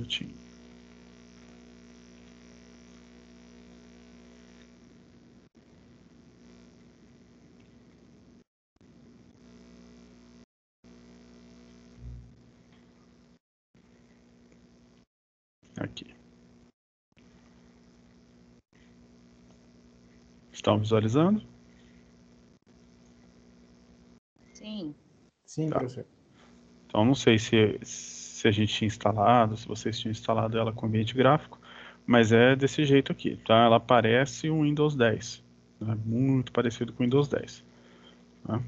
minutinho. Aqui. Estão visualizando? Sim. Sim, tá. professor. Então, não sei se a gente tinha instalado, se vocês tinham instalado ela com ambiente gráfico, mas é desse jeito aqui, tá? Ela parece um Windows 10, né? Muito parecido com o Windows 10. Tá?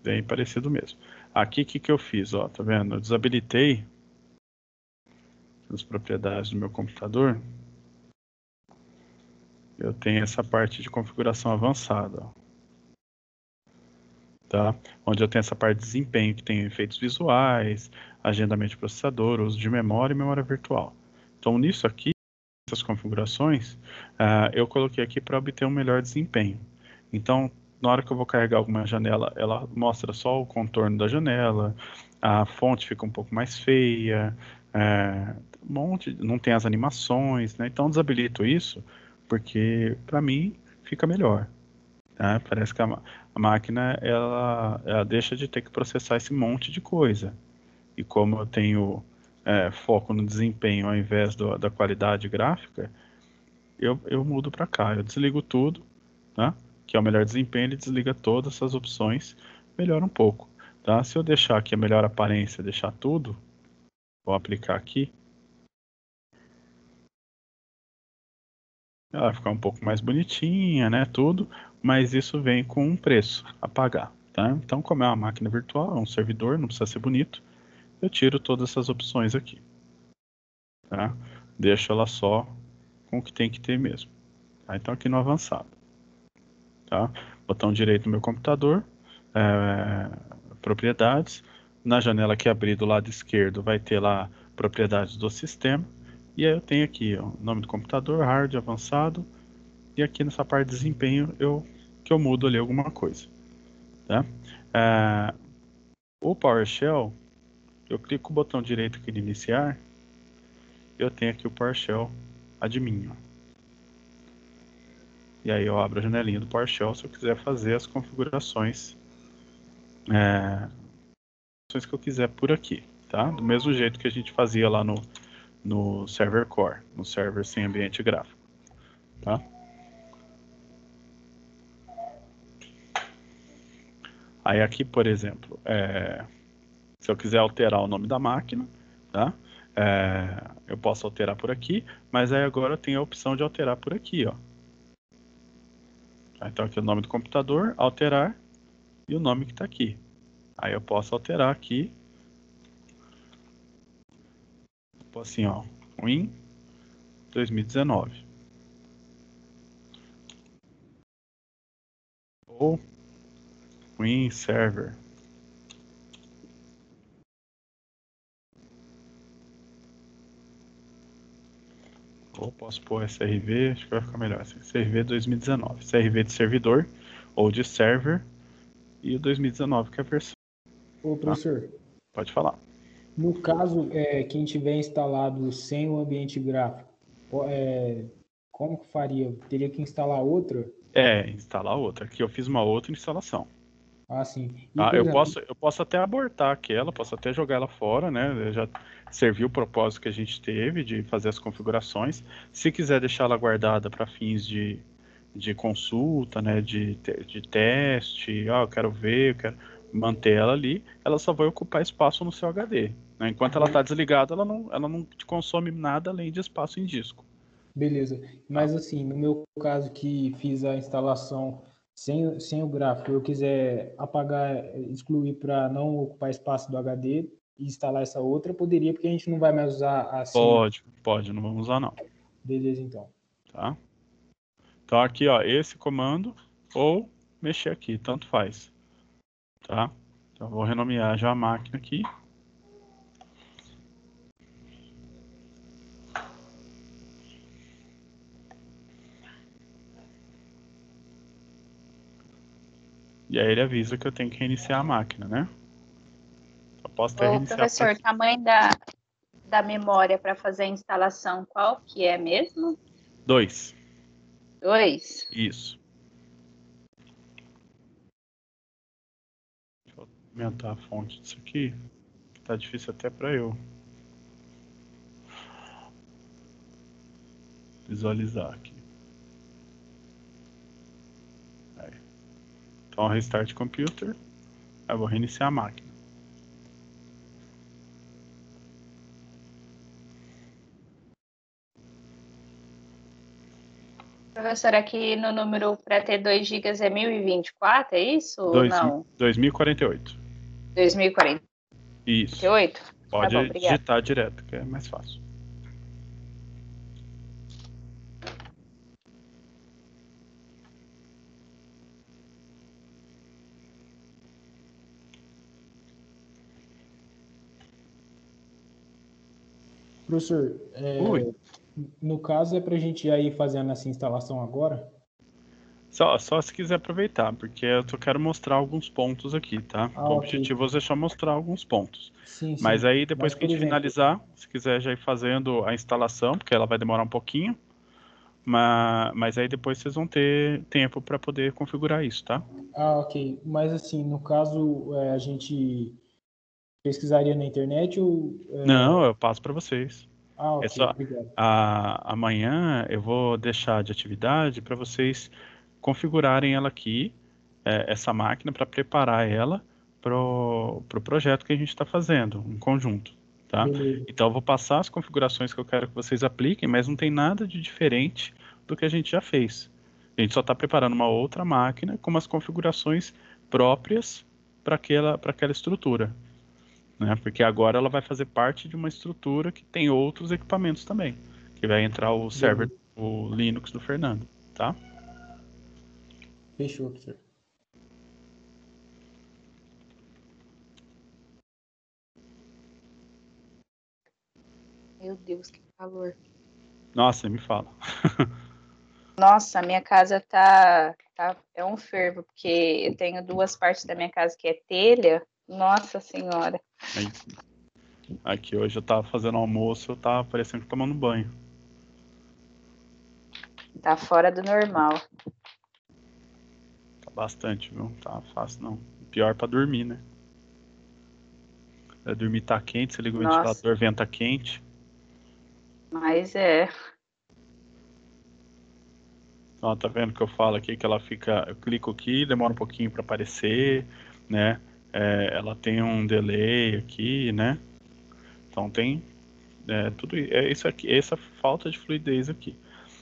Bem parecido mesmo. Aqui, o que eu fiz? Ó, tá vendo? Eu desabilitei as propriedades do meu computador. Eu tenho essa parte de configuração avançada, ó. Tá? Onde eu tenho essa parte de desempenho, que tem efeitos visuais, agendamento de processador, uso de memória e memória virtual. Então, nisso aqui, essas configurações, eu coloquei aqui para obter um melhor desempenho. Então, na hora que eu vou carregar alguma janela, ela mostra só o contorno da janela, a fonte fica um pouco mais feia, não tem as animações, né? Então, desabilito isso, porque para mim fica melhor. Tá? Parece que a máquina ela deixa de ter que processar esse monte de coisa. E como eu tenho foco no desempenho ao invés da qualidade gráfica, eu mudo para cá. Eu desligo tudo, tá? Que é o melhor desempenho, ele desliga todas essas opções, melhora um pouco. Tá? Se eu deixar aqui a melhor aparência, deixar tudo, vou aplicar aqui, ela vai ficar um pouco mais bonitinha, né? Tudo, mas isso vem com um preço a pagar. Tá? Então, como é uma máquina virtual, é um servidor, não precisa ser bonito, eu tiro todas essas opções aqui. Tá? Deixo ela só com o que tem que ter mesmo. Tá? Então, aqui no avançado. Tá? Botão direito no meu computador, propriedades. Na janela que abrir do lado esquerdo vai ter lá propriedades do sistema. E aí eu tenho aqui ó, nome do computador, hard, avançado. E aqui nessa parte de desempenho que eu mudo ali alguma coisa. Tá? O PowerShell, eu clico o botão direito aqui de iniciar. Eu tenho aqui o PowerShell admin. Ó. E aí eu abro a janelinha do PowerShell se eu quiser fazer as configurações que eu quiser por aqui, tá? Do mesmo jeito que a gente fazia lá no server core, no server sem ambiente gráfico, tá? Aí aqui, por exemplo, se eu quiser alterar o nome da máquina, tá? Eu posso alterar por aqui, mas aí agora eu tenho a opção de alterar por aqui, ó. Então aqui é o nome do computador, alterar, e o nome que está aqui. Aí eu posso alterar aqui, assim, ó, Win 2019. Ou Win Server. Ou posso pôr SRV, acho que vai ficar melhor assim, SRV 2019. SRV de servidor ou de server e o 2019 que é a versão. Ô, professor. Tá? Pode falar. No caso, quem tiver instalado sem o ambiente gráfico, como que faria? Teria que instalar outra? Instalar outra. Aqui eu fiz uma outra instalação. Ah, sim. E, Tá? por exemplo, Eu posso até abortar aquela, posso até jogar ela fora, né? Já serviu o propósito que a gente teve de fazer as configurações. Se quiser deixar ela guardada para fins de consulta, né? De teste, eu quero ver, eu quero manter ela ali, ela só vai ocupar espaço no seu HD. Né? Enquanto ela está desligada, ela não te consome nada além de espaço em disco. beleza. Mas assim, no meu caso que fiz a instalação sem o gráfico, eu quiser apagar, excluir para não ocupar espaço do HD e instalar essa outra, poderia, porque a gente não vai mais usar assim. Pode, não vamos usar não. Beleza, então. Tá? Então aqui, ó, esse comando ou mexer aqui, tanto faz. Tá? Então eu vou renomear já a máquina aqui. E aí ele avisa que eu tenho que reiniciar a máquina, né? Eu posso até Ô, reiniciar por professor, aqui. da memória para fazer a instalação, qual que é mesmo? 2. 2? Isso. Deixa eu aumentar a fonte disso aqui, que tá difícil até para eu visualizar aqui. Aí. Então, restart computer. Eu vou reiniciar a máquina. Professor, aqui no número para ter 2 GB é 1024, é isso ou não? 2048. 2048? Isso. Pode Tá bom, obrigada. digitar direto, que é mais fácil. Professor, Ui. no caso é para a gente já ir fazendo essa instalação agora? Só se quiser aproveitar, porque eu só quero mostrar alguns pontos aqui, tá? O Ok. objetivo é só mostrar alguns pontos. Sim, Mas sim. aí, depois Mas, que a por gente exemplo, finalizar, se quiser já ir fazendo a instalação, porque ela vai demorar um pouquinho, mas aí depois vocês vão ter tempo para poder configurar isso, tá? ok. Mas assim, no caso, a gente pesquisaria na internet ou... Não, eu passo para vocês. É ok, só obrigado. amanhã eu vou deixar de atividade para vocês configurarem ela aqui, essa máquina, para preparar ela pro projeto que a gente está fazendo, em conjunto, tá? Beleza. Então eu vou passar as configurações que eu quero que vocês apliquem, mas não tem nada de diferente do que a gente já fez. A gente só está preparando uma outra máquina com umas configurações próprias para aquela estrutura, né? Porque agora ela vai fazer parte de uma estrutura que tem outros equipamentos também, que vai entrar o server, Beleza. o Linux do Fernando, tá? Fechou, professor. Meu Deus, que calor. Nossa, me fala. Nossa, a minha casa é um fervo, porque eu tenho 2 partes da minha casa que é telha. Nossa Senhora. Aqui hoje eu tava fazendo almoço, eu tava parecendo tomando banho. Tá fora do normal. Tá bastante, viu? Tá fácil não. Pior pra dormir, né? Dormir tá quente, você liga o Nossa, ventilador, venta quente. mas é. Ó, tá vendo que eu falo aqui que ela fica. Eu clico aqui, demora um pouquinho pra aparecer, né? Ela tem um delay aqui, né? Então tem tudo isso aqui, essa falta de fluidez aqui.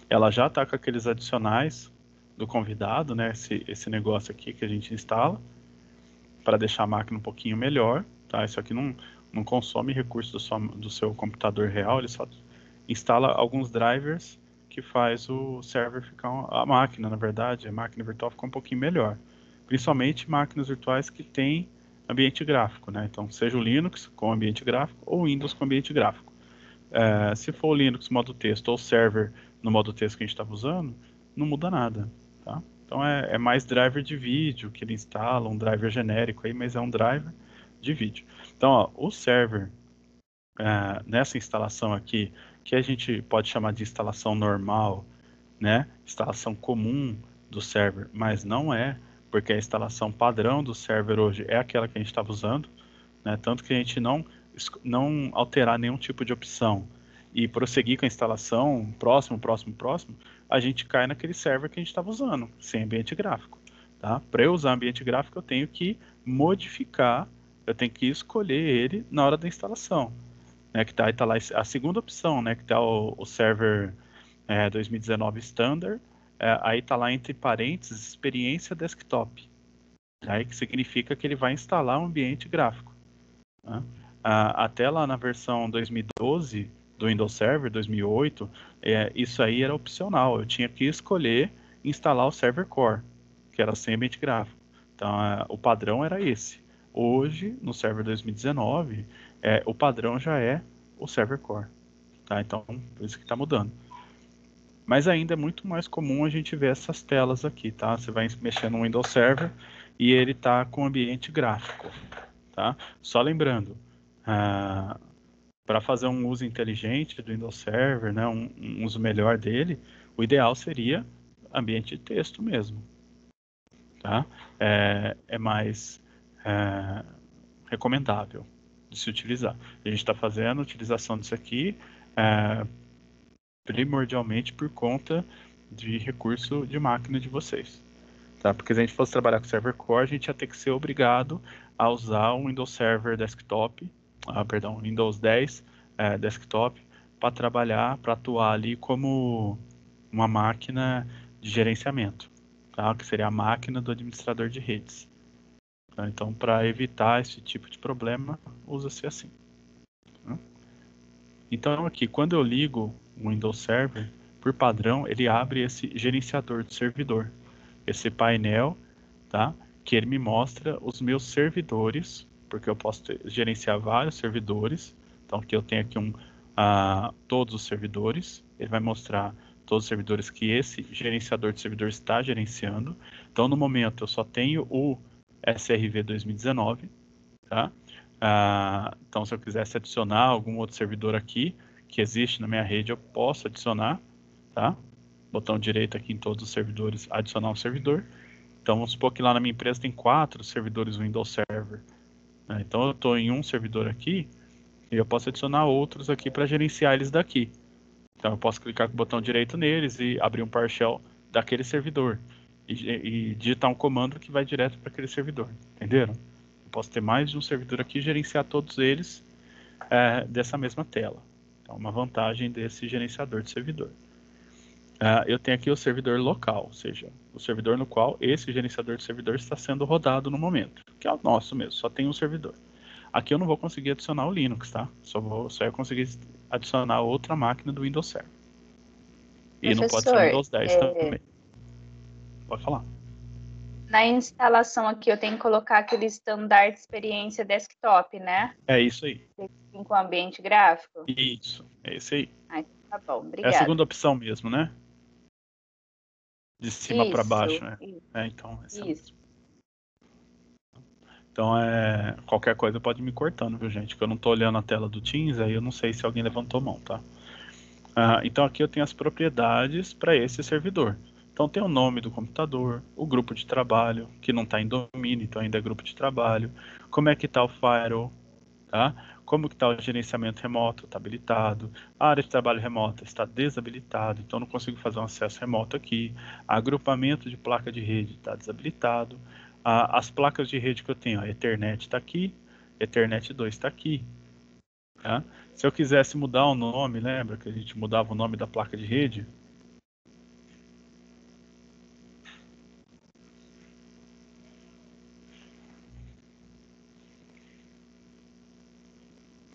Ela já tá com aqueles adicionais do convidado, né? Esse negócio aqui que a gente instala para deixar a máquina um pouquinho melhor, tá? Isso aqui não consome recursos do seu computador real, ele só instala alguns drivers que faz o server ficar, a máquina, na verdade, a máquina virtual ficar um pouquinho melhor. Principalmente máquinas virtuais que têm ambiente gráfico, né? Então, seja o Linux com ambiente gráfico ou o Windows com ambiente gráfico. Se for o Linux modo texto ou server no modo texto que a gente estava usando, não muda nada, tá? Então é mais driver de vídeo que ele instala, um driver genérico aí, mas é um driver de vídeo. Então, ó, o server nessa instalação aqui, que a gente pode chamar de instalação normal, né? Instalação comum do server, mas não é, porque a instalação padrão do server hoje é aquela que a gente estava usando, né? Tanto que a gente não alterar nenhum tipo de opção e prosseguir com a instalação próximo, a gente cai naquele server que a gente estava usando, sem ambiente gráfico, tá? Para eu usar ambiente gráfico, eu tenho que modificar, eu tenho que escolher ele na hora da instalação, né? Que tá lá a segunda opção, né? Que tá o server 2019 Standard, aí tá lá entre parênteses experiência desktop, aí que significa que ele vai instalar um ambiente gráfico, né? Até lá na versão 2012 do Windows Server 2008, isso aí era opcional. Eu tinha que escolher instalar o Server Core, que era sem ambiente gráfico. Então, o padrão era esse. Hoje, no Server 2019, o padrão já é o Server Core. Tá? Então, por isso que está mudando. Mas ainda é muito mais comum a gente ver essas telas aqui, tá? Você vai mexer no Windows Server e ele está com ambiente gráfico, tá? Só lembrando, para fazer um uso inteligente do Windows Server, né, um uso melhor dele, o ideal seria ambiente de texto mesmo. Tá? É mais recomendável de se utilizar. A gente está fazendo a utilização disso aqui primordialmente por conta de recurso de máquina de vocês. Tá? Porque se a gente fosse trabalhar com server core, a gente ia ter que ser obrigado a usar um Windows Server desktop, Windows 10 desktop, para trabalhar, para atuar ali como uma máquina de gerenciamento, tá? Que seria a máquina do administrador de redes. Tá? Então, para evitar esse tipo de problema, usa-se assim. Tá? Então, aqui, quando eu ligo o Windows Server, por padrão, ele abre esse gerenciador de servidor, esse painel, tá? Que ele me mostra os meus servidores, porque eu posso gerenciar vários servidores. Então, aqui eu tenho aqui todos os servidores. Ele vai mostrar todos os servidores que esse gerenciador de servidor está gerenciando. Então, no momento, eu só tenho o SRV 2019, tá? Então, se eu quisesse adicionar algum outro servidor aqui, que existe na minha rede, eu posso adicionar, tá? Botão direito aqui em todos os servidores, adicionar um servidor. Então, vamos supor que lá na minha empresa tem 4 servidores Windows Server. Né? Então, eu estou em um servidor aqui e eu posso adicionar outros aqui para gerenciar eles daqui. Então, eu posso clicar com o botão direito neles e abrir um PowerShell daquele servidor e digitar um comando que vai direto para aquele servidor. Entenderam? Eu posso ter mais de um servidor aqui e gerenciar todos eles dessa mesma tela. Então, uma vantagem desse gerenciador de servidor. Eu tenho aqui o servidor local, ou seja, o servidor no qual esse gerenciador de servidor está sendo rodado no momento, que é o nosso mesmo, só tem um servidor. Aqui eu não vou conseguir adicionar o Linux, tá? Só ia conseguir adicionar outra máquina do Windows Server. E não pode ser o Professor, Windows 10 também. Pode falar. na instalação aqui eu tenho que colocar aquele standard experiência desktop, né? É isso aí. Com ambiente gráfico? Isso, é esse aí. Tá bom, É a obrigada. segunda opção mesmo, né? De cima para baixo, né? Isso. Então, essa Isso. mesmo. Então, qualquer coisa pode me cortando, viu, gente? Que eu não tô olhando a tela do Teams, aí eu não sei se alguém levantou a mão, tá? Então, aqui eu tenho as propriedades para esse servidor. Então, tem o nome do computador, o grupo de trabalho, que não está em domínio, então ainda é grupo de trabalho. Como é que está o firewall, tá? Como que está o gerenciamento remoto, está habilitado. A área de trabalho remota está desabilitada, então não consigo fazer um acesso remoto aqui. Agrupamento de placa de rede está desabilitado. As placas de rede que eu tenho, a Ethernet está aqui, Ethernet 2 está aqui. Tá? Se eu quisesse mudar o nome, lembra que a gente mudava o nome da placa de rede?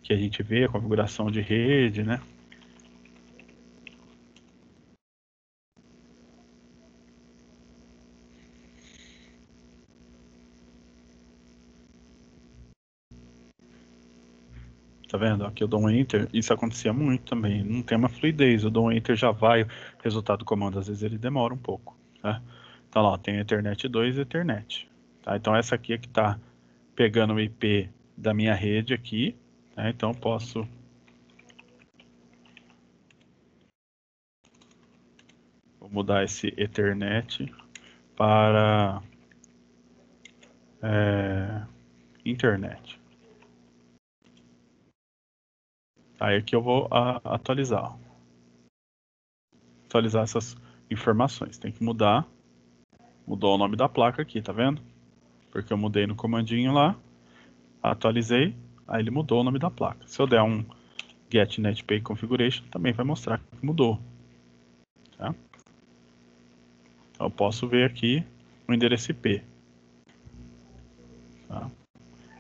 Que a gente vê a configuração de rede, né? Tá vendo? Aqui eu dou um Enter, isso acontecia muito também, não tem uma fluidez, eu dou um Enter, já vai o resultado do comando, às vezes ele demora um pouco, tá? Então lá, tem Ethernet 2 e Ethernet, tá? Então essa aqui é que tá pegando o IP da minha rede aqui, tá? Então eu posso vou mudar esse Ethernet para internet. Aí aqui eu vou atualizar essas informações. Tem que mudar. Mudou o nome da placa aqui, tá vendo? Porque eu mudei no comandinho lá, atualizei, aí ele mudou o nome da placa. Se eu der um get netpay configuration, também vai mostrar que mudou. Tá? Então eu posso ver aqui o endereço IP. Tá?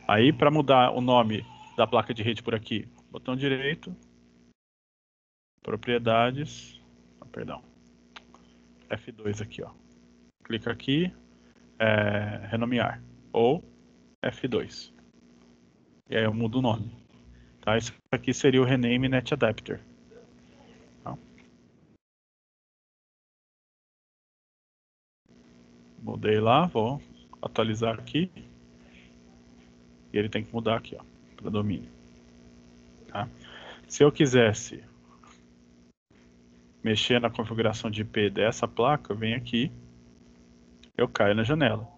Aí para mudar o nome da placa de rede por aqui, botão direito, propriedades, perdão, F2 aqui, ó. Clica aqui, renomear, ou F2. E aí eu mudo o nome. Tá? Isso aqui seria o rename net adapter. Tá? Mudei lá, vou atualizar aqui. E ele tem que mudar aqui, ó, para domínio. Tá? Se eu quisesse mexer na configuração de IP dessa placa, eu venho aqui, eu caio na janela.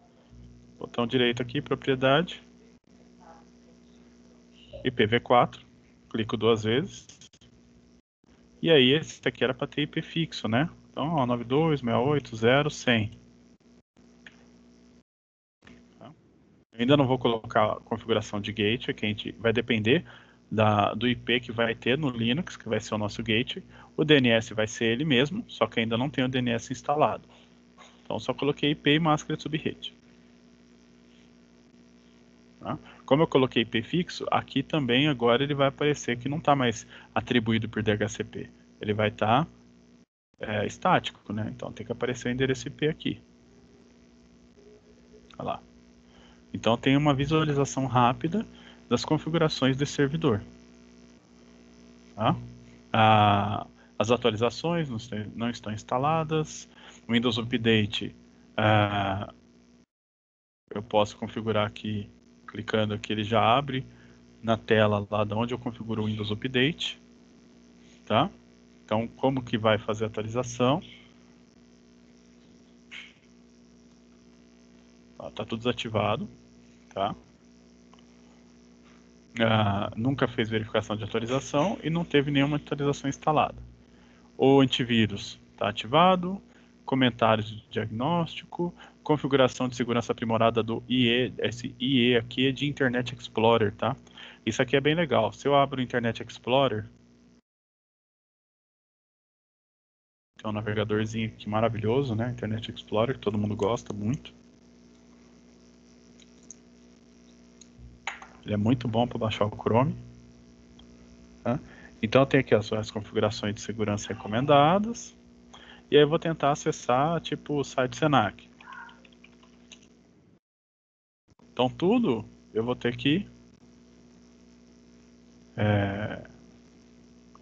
Botão direito aqui, propriedade, IPv4, clico 2 vezes. E aí esse aqui era para ter IP fixo, né? Então, ó, 92.68.0.100. Tá? Ainda não vou colocar a configuração de gateway, que a gente vai depender do IP que vai ter no Linux, que vai ser o nosso gateway. O DNS vai ser ele mesmo, só que ainda não tem o DNS instalado. Então, só coloquei IP e máscara de subrede. Tá? Como eu coloquei IP fixo, aqui também agora ele vai aparecer que não está mais atribuído por DHCP. Ele vai estar estático, né? Então tem que aparecer o endereço IP aqui. Olha lá. Então tem uma visualização rápida das configurações desse servidor. Tá? As atualizações não estão instaladas. O Windows Update eu posso configurar aqui, clicando aqui ele já abre na tela lá de onde eu configuro o Windows Update. Tá? Então como que vai fazer a atualização? Tá tudo desativado. Tá? Nunca fez verificação de atualização e não teve nenhuma atualização instalada. O antivírus está ativado, comentários de diagnóstico, configuração de segurança aprimorada do IE. Esse IE aqui é de Internet Explorer, tá? Isso aqui é bem legal. Se eu abro o Internet Explorer, tem um navegadorzinho aqui maravilhoso, né? Internet Explorer, que todo mundo gosta muito. Ele é muito bom para baixar o Chrome. Tá? Então eu tenho aqui as configurações de segurança recomendadas. E aí eu vou tentar acessar tipo o site Senac. Então tudo eu vou ter que...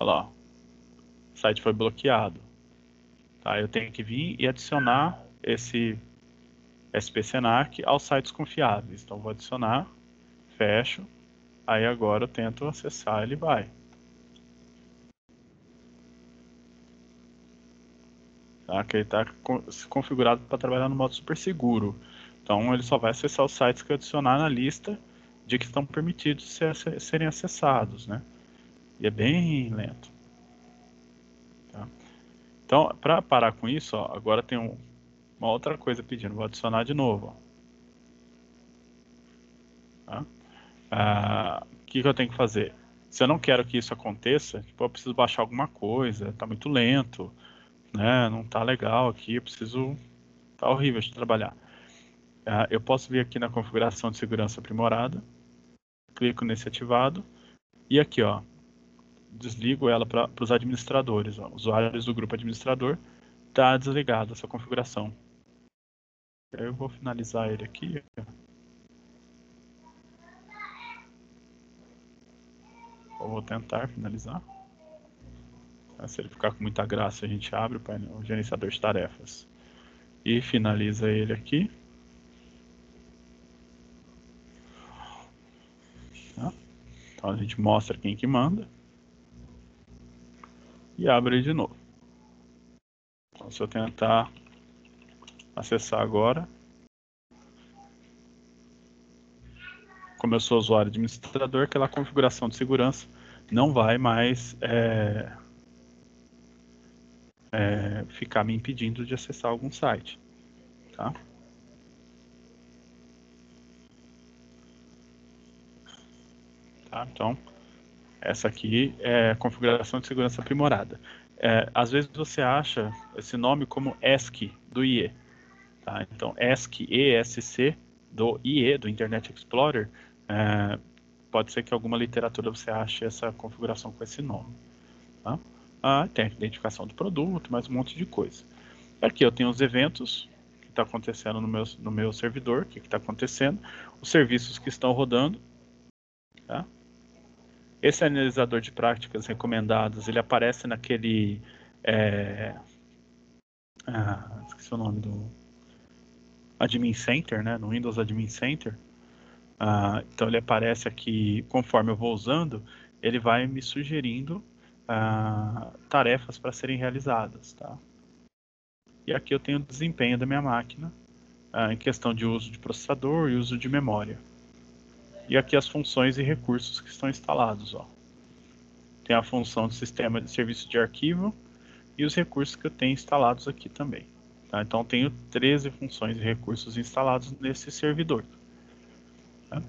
olha lá. O site foi bloqueado. Tá? Eu tenho que vir e adicionar esse SP Senac aos sites confiáveis. Então vou adicionar, fecho. Aí agora eu tento acessar, ele vai. Tá? Que ele está configurado para trabalhar no modo super seguro. Então ele só vai acessar os sites que eu adicionar na lista de que estão permitidos serem acessados, né? E é bem lento. Tá? Então, para parar com isso, ó, agora tem uma outra coisa pedindo. Vou adicionar de novo. Tá? O que eu tenho que fazer? Se eu não quero que isso aconteça, tipo, eu preciso baixar alguma coisa, está muito lento, né? Não está legal aqui, eu preciso... Tá horrível de trabalhar. Eu posso vir aqui na configuração de segurança aprimorada, clico nesse ativado, e aqui, ó, desligo ela para os administradores, ó, usuários do grupo administrador, está desligado essa configuração. Eu vou finalizar ele aqui. Eu vou tentar finalizar. Se ele ficar com muita graça, a gente abre o gerenciador de tarefas e finaliza ele aqui. Tá? Então a gente mostra quem que manda e abre ele de novo. Então, se eu tentar acessar agora, como eu sou usuário administrador, aquela configuração de segurança não vai mais ficar me impedindo de acessar algum site. Tá? Tá? Então, essa aqui é a configuração de segurança aprimorada. Às vezes você acha esse nome como ESC do IE. Tá? Então, ESC, ESC do IE, do Internet Explorer, pode ser que em alguma literatura você ache essa configuração com esse nome. Tá? Tem a identificação do produto, mais um monte de coisa. Aqui eu tenho os eventos que está acontecendo no meu servidor, o que está acontecendo, os serviços que estão rodando. Tá? Esse analisador de práticas recomendadas, ele aparece naquele... esqueci o nome do... Admin Center, né? No Windows Admin Center. Então ele aparece aqui conforme eu vou usando. ele vai me sugerindo tarefas para serem realizadas, tá? E aqui eu tenho o desempenho da minha máquina em questão de uso de processador e uso de memória. E aqui as funções e recursos que estão instalados, ó. Tem a função do sistema de serviço de arquivo e os recursos que eu tenho instalados aqui também. Tá? Então, eu tenho 13 funções e recursos instalados nesse servidor. Tá?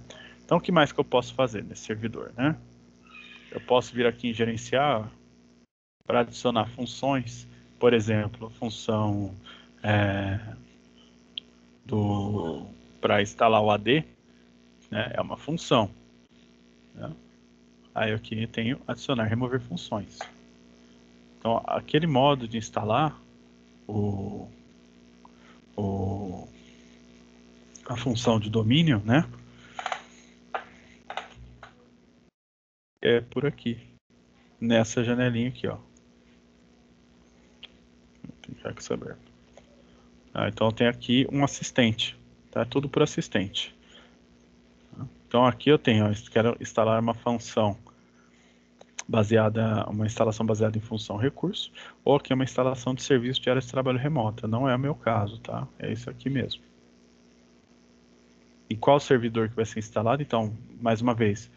Então, o que mais que eu posso fazer nesse servidor, né? Eu posso vir aqui em gerenciar para adicionar funções, por exemplo, a função para instalar o AD, né? É uma função. Né? Aí aqui eu tenho adicionar, remover funções. Então, aquele modo de instalar a função de domínio, né? É por aqui, nessa janelinha aqui, ó. Tem que ficar com isso aberto. Então tem aqui um assistente, tá? Tudo por assistente. Então aqui eu tenho, ó, quero instalar uma função baseada, uma instalação baseada em função recurso, ou aqui é uma instalação de serviço de área de trabalho remota. Não é o meu caso, tá? É isso aqui mesmo. E qual servidor que vai ser instalado? Então, mais uma vez,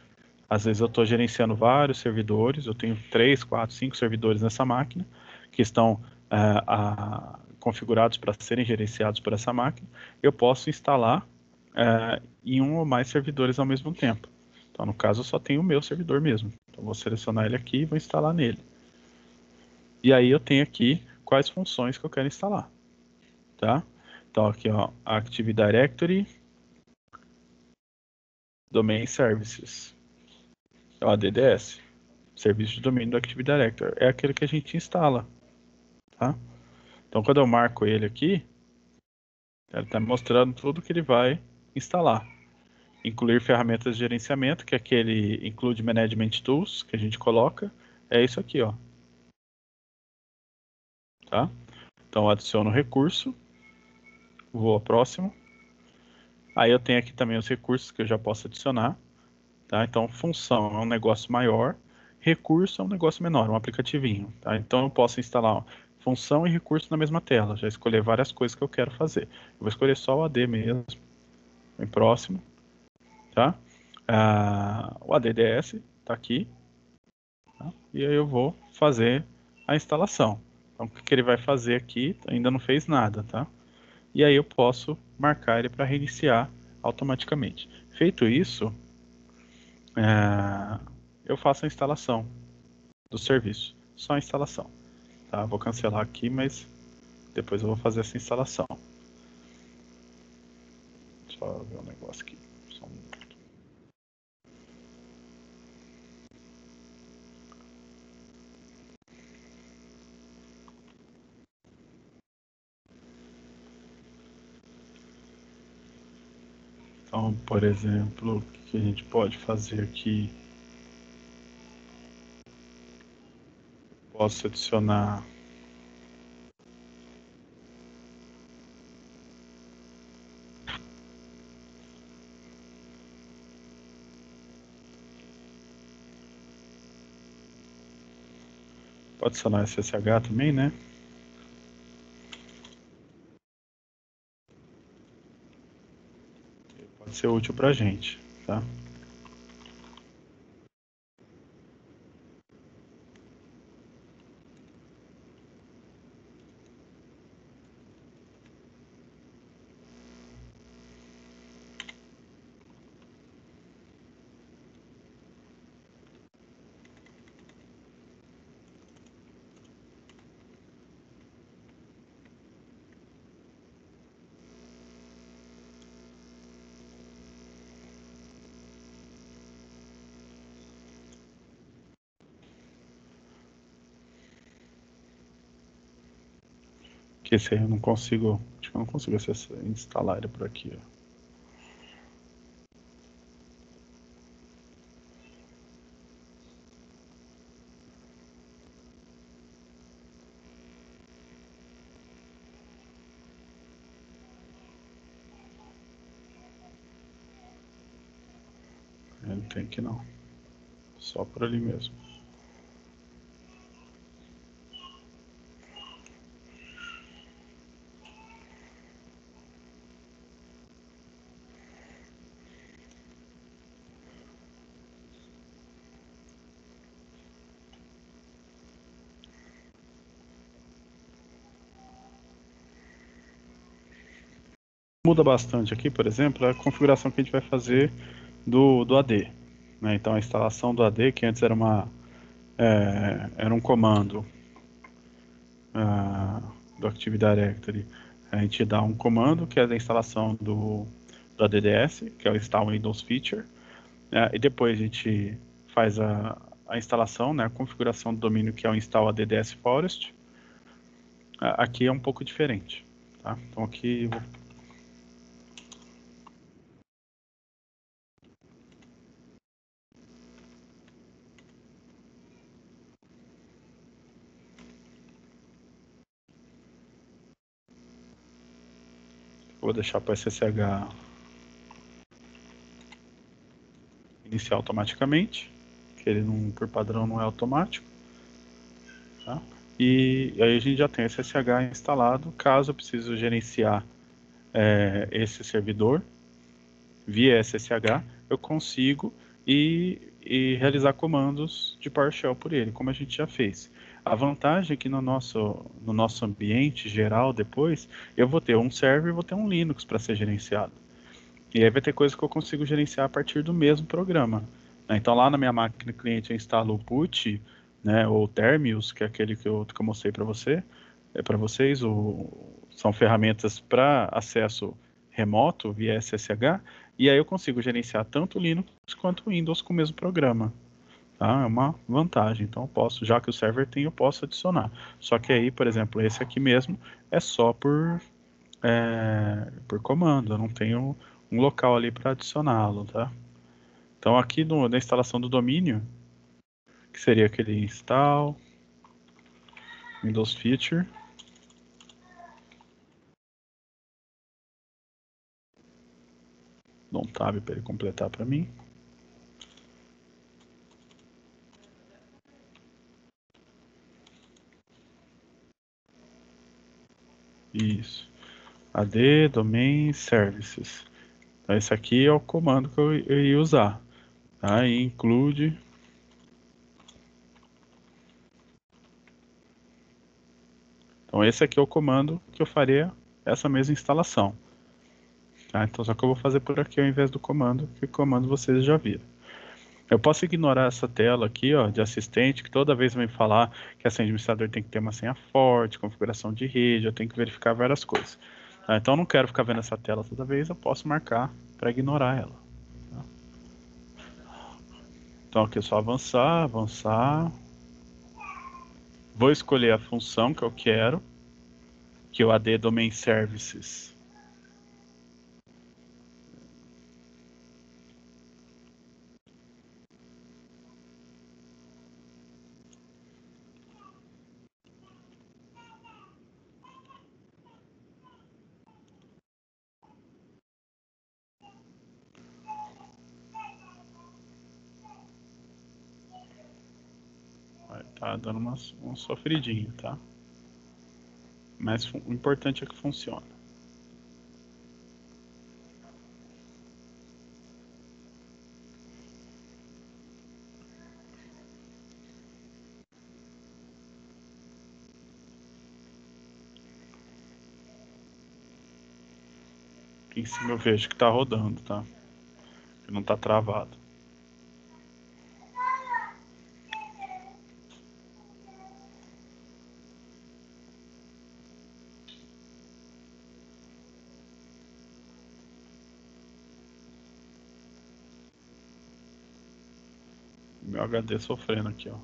às vezes eu estou gerenciando vários servidores, eu tenho 3, 4, 5 servidores nessa máquina, que estão configurados para serem gerenciados por essa máquina. Eu posso instalar em um ou mais servidores ao mesmo tempo. Então, no caso, eu só tenho o meu servidor mesmo. Então, vou selecionar ele aqui e vou instalar nele. E aí eu tenho aqui quais funções que eu quero instalar. Tá? Então, aqui, ó, Active Directory, Domain Services, é o ADDS, Serviço de Domínio do Active Directory. É aquele que a gente instala. Tá? Então, quando eu marco ele aqui, ele está mostrando tudo que ele vai instalar. Incluir ferramentas de gerenciamento, que é aquele Include Management Tools, que a gente coloca. É isso aqui, ó. Tá? Então, adiciono o recurso. Vou ao próximo. Aí eu tenho aqui também os recursos que eu já posso adicionar. Tá? Então, função é um negócio maior. Recurso é um negócio menor, um aplicativinho. Tá? Então, eu posso instalar função e recurso na mesma tela. Já escolher várias coisas que eu quero fazer. Eu vou escolher só o AD mesmo. Em próximo. Tá? O ADDS está aqui. Tá? E aí eu vou fazer a instalação. Então, o que ele vai fazer aqui ainda não fez nada, tá? E aí eu posso marcar ele para reiniciar automaticamente. Feito isso, eu faço a instalação do serviço. Só a instalação. Tá? Vou cancelar aqui, mas depois eu vou fazer essa instalação. Só ver um negócio aqui. Só um minuto. Então, por exemplo, o que a gente pode fazer aqui? Posso adicionar pode adicionar SSH também, né? Pode ser útil pra gente, tá? Que esse aí eu não consigo, acho que eu não consigo instalar ele por aqui, ó. Não tem aqui não. Só por ali mesmo. Muda bastante aqui, por exemplo, a configuração que a gente vai fazer do AD. Né? Então, a instalação do AD, que antes era era um comando do Active Directory, a gente dá um comando que é da instalação do ADDS, que é o Install Windows Feature, e depois a gente faz a instalação, né, a configuração do domínio, que é o Install ADDS Forest. Aqui é um pouco diferente. Tá? Então aqui vou deixar para o SSH iniciar automaticamente, que ele não, por padrão não é automático. Tá? E aí a gente já tem o SSH instalado. Caso eu precise gerenciar esse servidor via SSH, eu consigo e realizar comandos de PowerShell por ele, como a gente já fez. A vantagem é que no nosso ambiente geral, depois, eu vou ter um server e vou ter um Linux para ser gerenciado. E aí vai ter coisa que eu consigo gerenciar a partir do mesmo programa. Né? Então lá na minha máquina cliente eu instalo o PUT, né, ou Termius, que é aquele que eu mostrei para vocês. São ferramentas para acesso remoto via SSH, e aí eu consigo gerenciar tanto o Linux quanto o Windows com o mesmo programa. Tá? É uma vantagem. Então eu posso, já que o server tem, eu posso adicionar. Só que aí, por exemplo, esse aqui mesmo é só por comando, eu não tenho um local ali para adicioná-lo, tá? Então aqui na instalação do domínio, que seria aquele install Windows Feature, dou um tab para ele completar para mim. Isso. AD Domain Services. Então esse aqui é o comando que eu iria usar. Tá? E include então esse aqui é o comando que eu faria essa mesma instalação. Tá? Então só que eu vou fazer por aqui ao invés do comando, que o comando vocês já viram. Eu posso ignorar essa tela aqui, ó, de assistente, que toda vez vai me falar que esse administrador tem que ter uma senha forte, configuração de rede, eu tenho que verificar várias coisas. Tá? Então eu não quero ficar vendo essa tela toda vez, eu posso marcar para ignorar ela. Tá? Então aqui é só avançar, avançar. Vou escolher a função que eu quero, que é o AD Domain Services. Tá dando um sofridinho, tá? Mas o importante é que funciona. Aqui em cima eu vejo que tá rodando, tá? Que não tá travado. Meu HD sofrendo aqui, ó.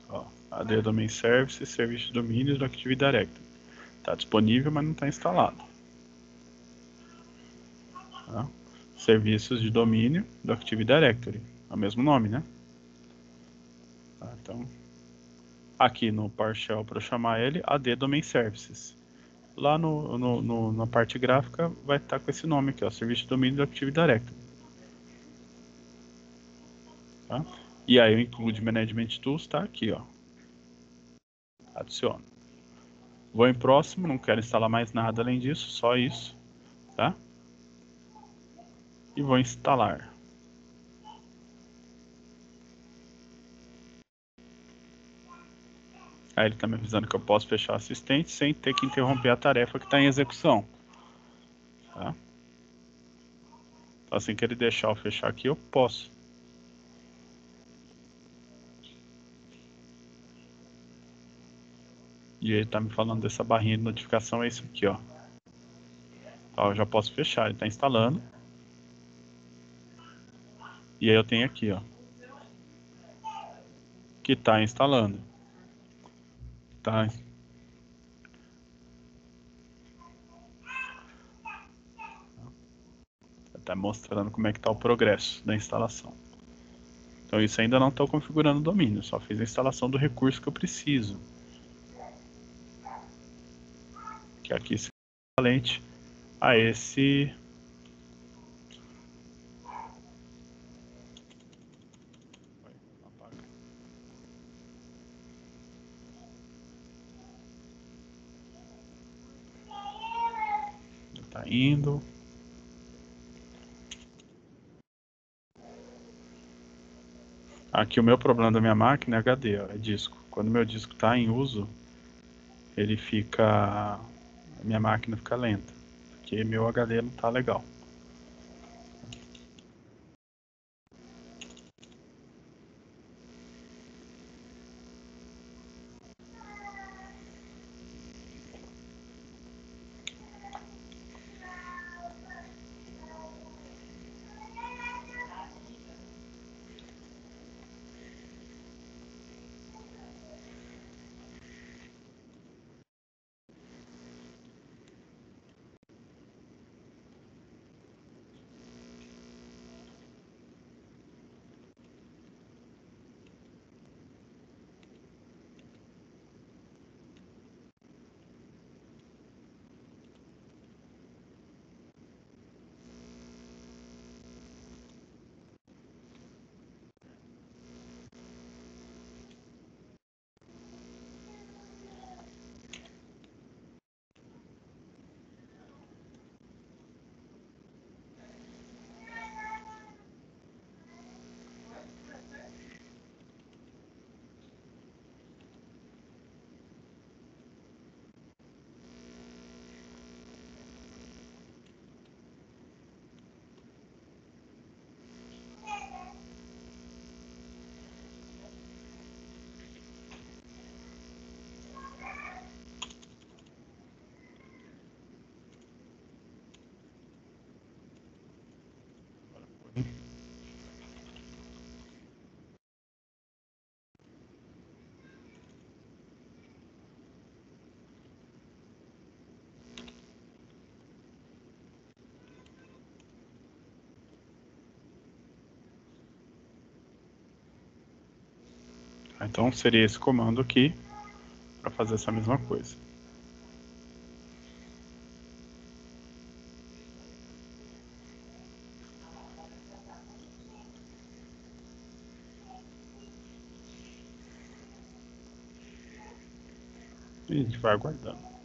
Ó, AD Domain Service, serviço de domínios do Active Directory. Está disponível, mas não está instalado. Tá? Serviços de domínio do Active Directory. É o mesmo nome, né? Tá, então, aqui no PowerShell, para chamar ele, AD Domain Services. lá na parte gráfica vai estar com esse nome aqui, ó, serviço de domínio do Active Directory. Tá? E aí o Include Management Tools está aqui, ó. Adiciono. Vou em próximo, não quero instalar mais nada além disso, só isso, tá? E vou instalar. Aí ele está me avisando que eu posso fechar o assistente sem ter que interromper a tarefa que está em execução. Tá? Assim que ele deixar eu fechar aqui, eu posso. E ele está me falando dessa barrinha de notificação, é isso aqui, ó. Então, eu já posso fechar, ele está instalando. E aí eu tenho aqui, ó, que está instalando. Tá. Está mostrando como é que está o progresso da instalação. Então isso ainda não estou configurando o domínio, só fiz a instalação do recurso que eu preciso. Que aqui é equivalente a esse... Está indo. Aqui o meu problema da minha máquina é HD, ó, é disco. Quando meu disco está em uso, ele fica... a minha máquina fica lenta, porque meu HD não está legal. Então seria esse comando aqui para fazer essa mesma coisa. E a gente vai aguardando.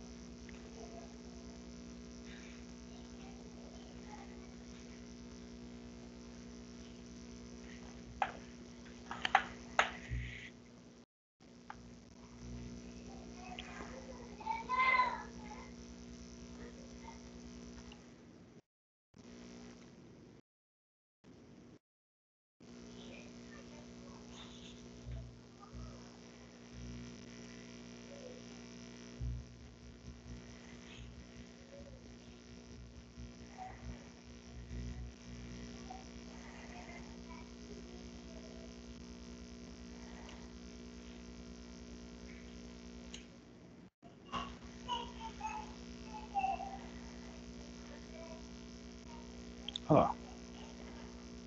Olha lá.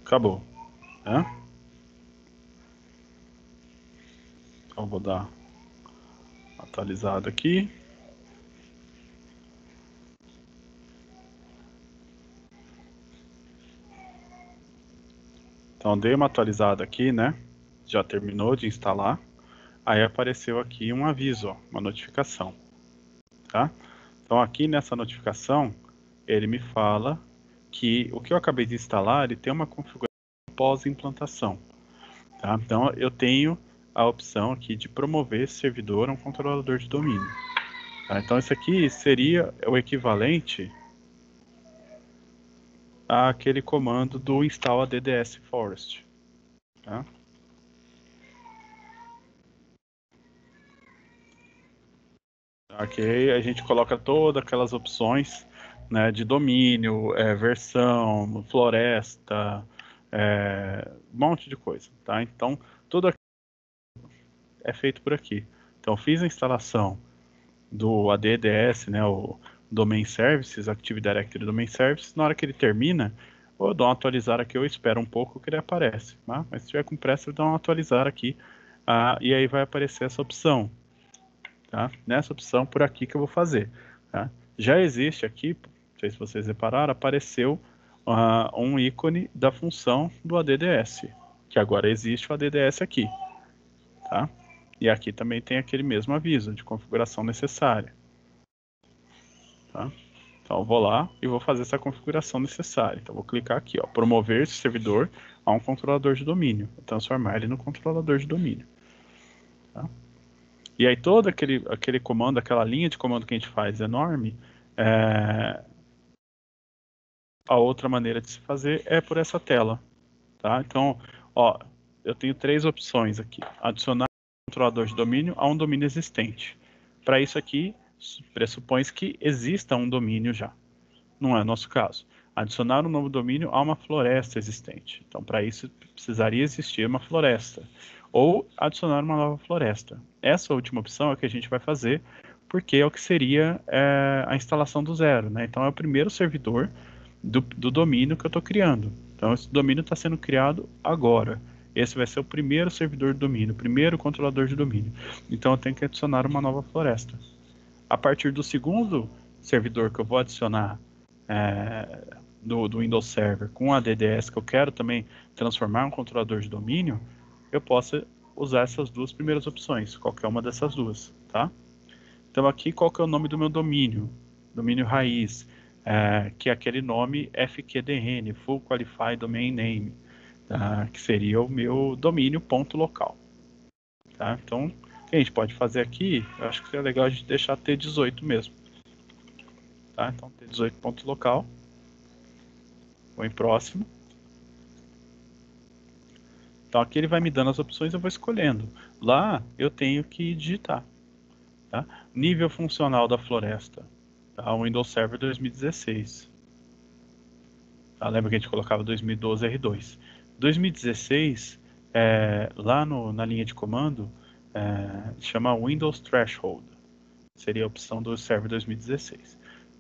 Acabou. Né? Então vou dar atualizado aqui. Então, dei uma atualizada aqui, né? Já terminou de instalar. Aí apareceu aqui um aviso, ó, uma notificação, tá? Então, aqui nessa notificação, ele me fala que o que eu acabei de instalar, ele tem uma configuração pós-implantação, tá? Então, eu tenho a opção aqui de promover esse servidor a um controlador de domínio. Tá? Então, isso aqui seria o equivalente àquele comando do install ADDS Forest. Tá? Aqui a gente coloca todas aquelas opções, né, de domínio, versão, floresta, um monte de coisa. Tá? Então, tudo é feito por aqui. Então, fiz a instalação do ADDS, né, o Domain Services, Active Directory Domain Services. Na hora que ele termina, eu dou uma atualizar aqui, eu espero um pouco que ele aparece. Tá? Mas se tiver com pressa, eu dou uma atualizar aqui. E aí vai aparecer essa opção. Tá? Nessa opção por aqui que eu vou fazer. Tá? Já existe aqui, não sei se vocês repararam, apareceu um ícone da função do ADDS, que agora existe o ADDS aqui. Tá? E aqui também tem aquele mesmo aviso de configuração necessária. Tá? Então eu vou lá e vou fazer essa configuração necessária. Então eu vou clicar aqui, ó, promover esse servidor a um controlador de domínio, vou transformar ele no controlador de domínio. Tá? E aí todo aquele comando, aquela linha de comando que a gente faz enorme, a outra maneira de se fazer é por essa tela. Tá? Então, ó, eu tenho 3 opções aqui. Adicionar um controlador de domínio a um domínio existente. Para isso aqui, pressupõe que exista um domínio já. Não é o nosso caso. Adicionar um novo domínio a uma floresta existente. Então, para isso, precisaria existir uma floresta. Ou adicionar uma nova floresta. Essa última opção é a que a gente vai fazer, porque é o que seria a instalação do zero. Né? Então, é o primeiro servidor do domínio que eu estou criando. Então, esse domínio está sendo criado agora. Esse vai ser o primeiro servidor de domínio, o primeiro controlador de domínio. Então, eu tenho que adicionar uma nova floresta. A partir do segundo servidor que eu vou adicionar do Windows Server com a DDS, que eu quero também transformar em um controlador de domínio, eu posso usar essas duas primeiras opções, qualquer uma dessas duas, tá? Então aqui qual que é o nome do meu domínio? Domínio raiz, que é aquele nome FQDN, Full Qualified Domain Name, tá? Que seria o meu domínio ponto local. Tá? Então, o que a gente pode fazer aqui, eu acho que seria legal a gente deixar T18 mesmo. Tá? Então, T18 ponto local. Vou em próximo. Então, aqui ele vai me dando as opções, eu vou escolhendo. Lá, eu tenho que digitar. Tá? Nível funcional da floresta. Tá? Windows Server 2016. Tá? Lembra que a gente colocava 2012 R2. 2016, lá na linha de comando, chama Windows Threshold. Seria a opção do Server 2016.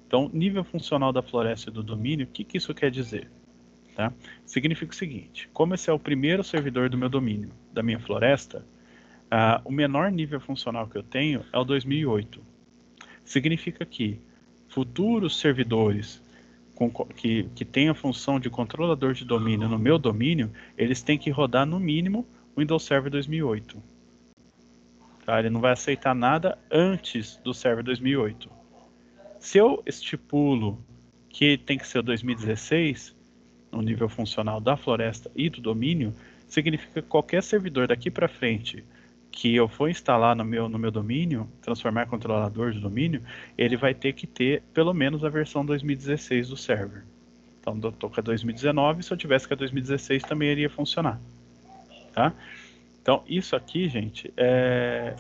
Então, nível funcional da floresta e do domínio, o que isso quer dizer? Tá? Significa o seguinte, como esse é o primeiro servidor do meu domínio, da minha floresta, o menor nível funcional que eu tenho é o 2008. Significa que futuros servidores que têm a função de controlador de domínio no meu domínio, eles têm que rodar no mínimo Windows Server 2008. Tá? Ele não vai aceitar nada antes do Server 2008. Se eu estipulo que tem que ser o 2016, no nível funcional da floresta e do domínio, significa que qualquer servidor daqui para frente que eu for instalar no meu domínio, transformar em controlador de domínio, ele vai ter que ter pelo menos a versão 2016 do server. Então, eu estou com a 2019, se eu tivesse com a 2016 também iria funcionar. Tá? Então, isso aqui, gente, é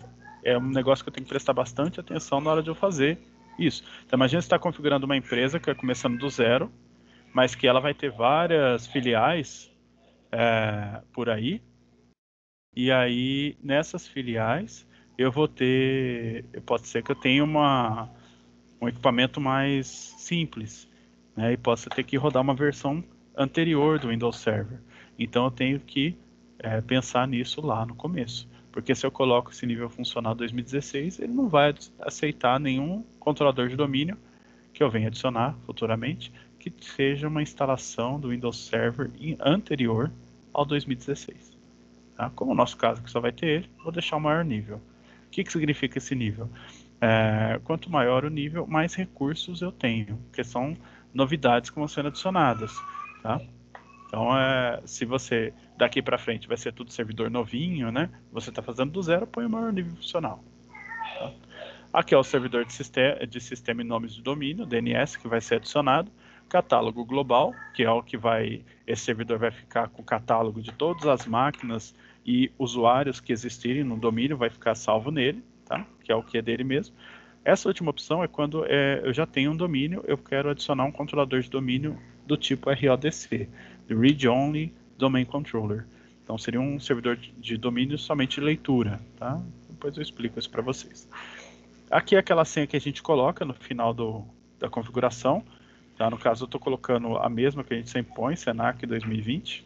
um negócio que eu tenho que prestar bastante atenção na hora de eu fazer isso. Então, imagina você está configurando uma empresa que é começando do zero, mas que ela vai ter várias filiais por aí, e aí nessas filiais eu vou ter, pode ser que eu tenha um equipamento mais simples, né, e possa ter que rodar uma versão anterior do Windows Server. Então eu tenho que pensar nisso lá no começo, porque se eu coloco esse nível funcional 2016, ele não vai aceitar nenhum controlador de domínio que eu venha adicionar futuramente, que seja uma instalação do Windows Server anterior ao 2016. Tá? Como o nosso caso que só vai ter ele, vou deixar o maior nível. O que significa esse nível? Quanto maior o nível, mais recursos eu tenho, porque são novidades que vão sendo adicionadas. Tá? Então, se você daqui para frente vai ser tudo servidor novinho, né? Você está fazendo do zero, põe o maior nível funcional. Tá? Aqui é o servidor de sistema e nomes de domínio, DNS, que vai ser adicionado. Catálogo global, que é o que esse servidor vai ficar com o catálogo de todas as máquinas e usuários que existirem no domínio, vai ficar salvo nele, tá? Que é o que é dele mesmo. Essa última opção é quando eu já tenho um domínio, eu quero adicionar um controlador de domínio do tipo RODC, Read Only Domain Controller. Então seria um servidor de domínio somente de leitura, tá? Depois eu explico isso para vocês. Aqui é aquela senha que a gente coloca no final da configuração. Tá? No caso, eu estou colocando a mesma que a gente sempre põe, Senac 2020.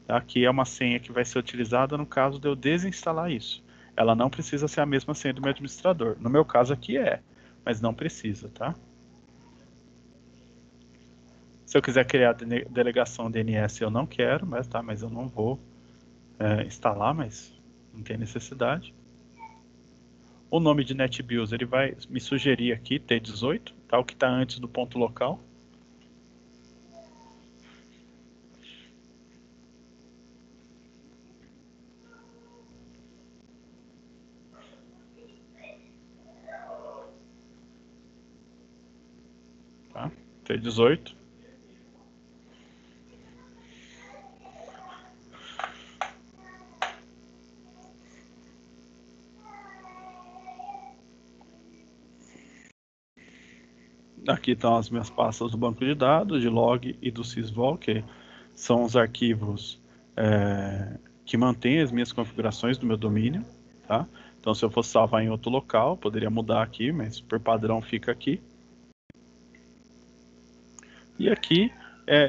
Tá? Aqui é uma senha que vai ser utilizada no caso de eu desinstalar isso. Ela não precisa ser a mesma senha do meu administrador. No meu caso aqui mas não precisa, tá? Se eu quiser criar delegação DNS, eu não quero, mas eu não vou instalar, mas não tem necessidade. O nome de NetBIOS, ele vai me sugerir aqui T18, tá? O que está antes do ponto local. Tá? T18. Aqui estão as minhas pastas do banco de dados, de log e do sysvol, que são os arquivos que mantêm as minhas configurações do meu domínio. Tá? Então, se eu fosse salvar em outro local, poderia mudar aqui, mas por padrão fica aqui. E aqui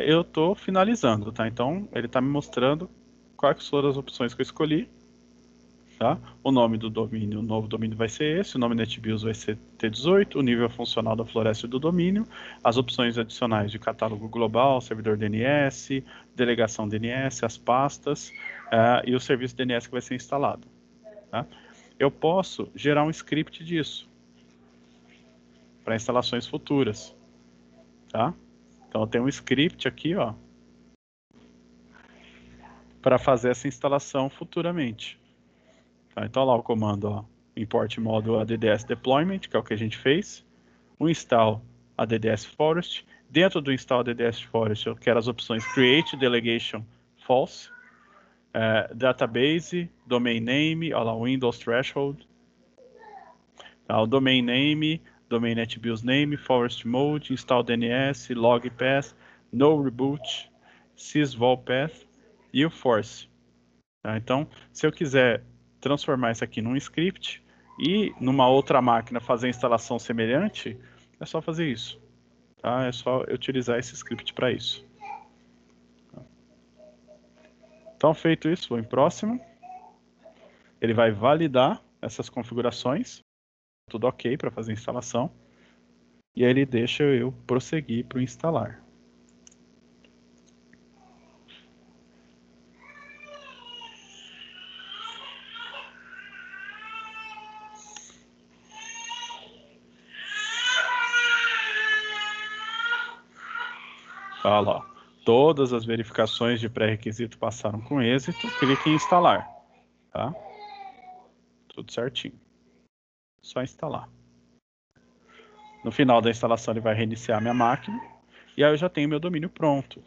eu estou finalizando, tá? Então, ele está me mostrando quais foram as opções que eu escolhi. Tá? O nome do domínio, o novo domínio vai ser esse, o nome NetBIOS vai ser T18, o nível funcional da floresta do domínio, as opções adicionais de catálogo global, servidor DNS, delegação DNS, as pastas e o serviço DNS que vai ser instalado. Tá? Eu posso gerar um script disso para instalações futuras. Tá? Então eu tenho um script aqui, ó, para fazer essa instalação futuramente. Tá? Então lá o comando, ó, import module ADDS deployment, que é o que a gente fez, o install ADDS forest. Dentro do install ADDS forest eu quero as opções create delegation false, database, domain name, olha lá, Windows threshold, tá? O domain name, domain NetBIOS name, forest mode, install DNS, log path, no reboot, sysvol path e o force. Tá? Então, se eu quiser transformar isso aqui num script e numa outra máquina fazer a instalação semelhante, é só fazer isso. Tá? É só utilizar esse script para isso. Então, feito isso, vou em próximo. Ele vai validar essas configurações. Tudo ok para fazer a instalação. E aí ele deixa eu prosseguir para o instalar. Olha lá. Todas as verificações de pré-requisito passaram com êxito. Clique em instalar. Tá? Tudo certinho. Só instalar. No final da instalação ele vai reiniciar minha máquina. E aí eu já tenho meu domínio pronto.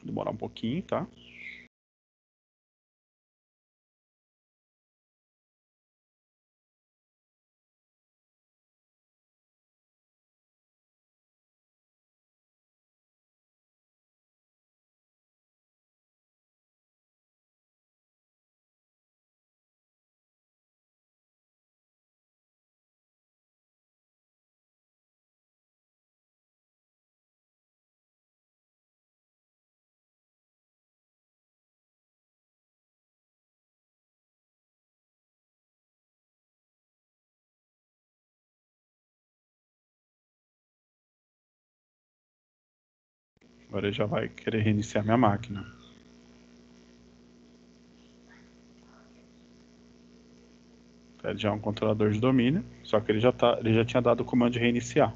Demorar um pouquinho, tá? Agora ele já vai querer reiniciar minha máquina. Ele já é um controlador de domínio, só que ele já tinha dado o comando de reiniciar.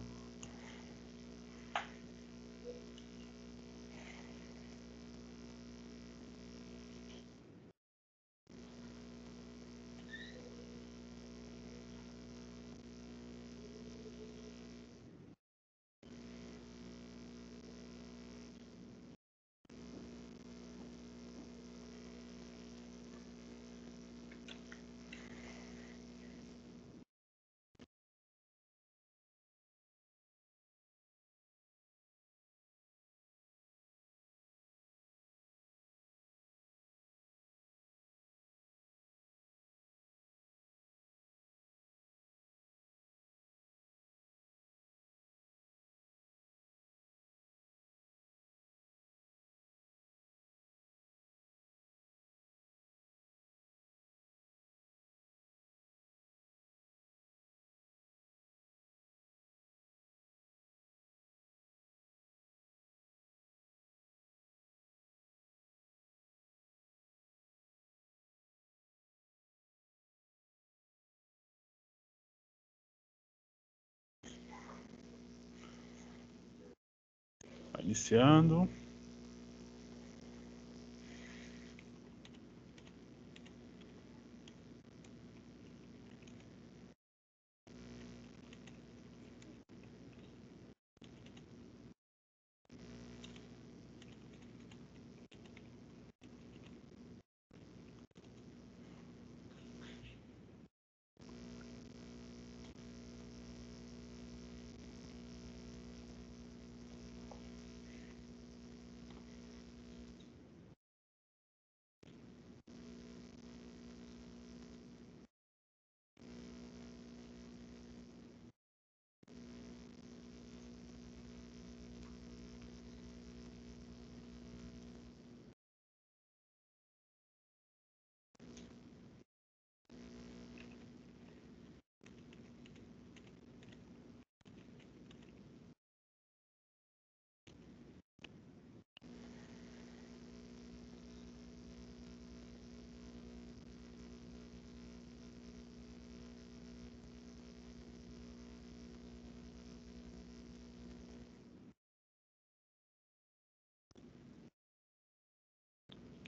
Vai iniciando.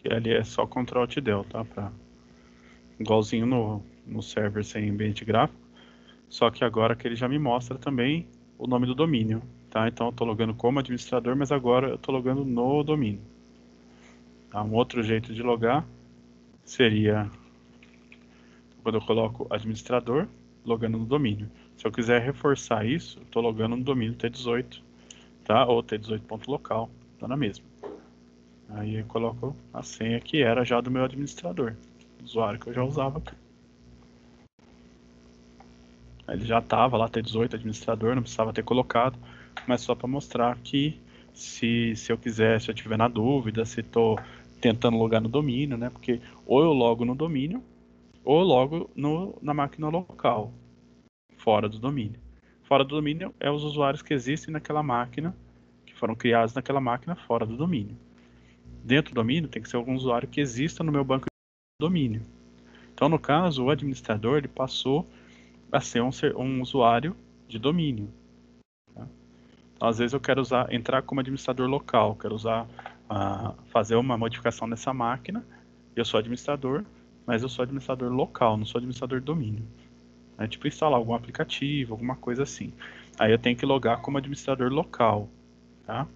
Que ali é só Ctrl Alt Del, tá? Igualzinho no server sem ambiente gráfico. Só que agora que ele já me mostra também o nome do domínio, tá? Então eu estou logando como administrador, mas agora eu estou logando no domínio. Tá? Um outro jeito de logar seria quando eu coloco administrador, logando no domínio. Se eu quiser reforçar isso, eu estou logando no domínio T18, tá? Ou T18.local, tá na mesma. Aí eu coloco a senha que era já do meu administrador, usuário que eu já usava. Ele já estava lá, T18, administrador, não precisava ter colocado, mas só para mostrar que se eu quiser, se eu tiver na dúvida, se estou tentando logar no domínio, né? Porque ou eu logo no domínio, ou eu logo na máquina local, fora do domínio. Fora do domínio é os usuários que existem naquela máquina, que foram criados naquela máquina fora do domínio. Dentro do domínio tem que ser algum usuário que exista no meu banco de domínio. Então, no caso, o administrador ele passou a ser um usuário de domínio. Tá? Então, às vezes eu quero entrar como administrador local, quero fazer uma modificação nessa máquina, eu sou administrador, mas eu sou administrador local, não sou administrador de domínio. É tipo instalar algum aplicativo, alguma coisa assim. Aí eu tenho que logar como administrador local, tá?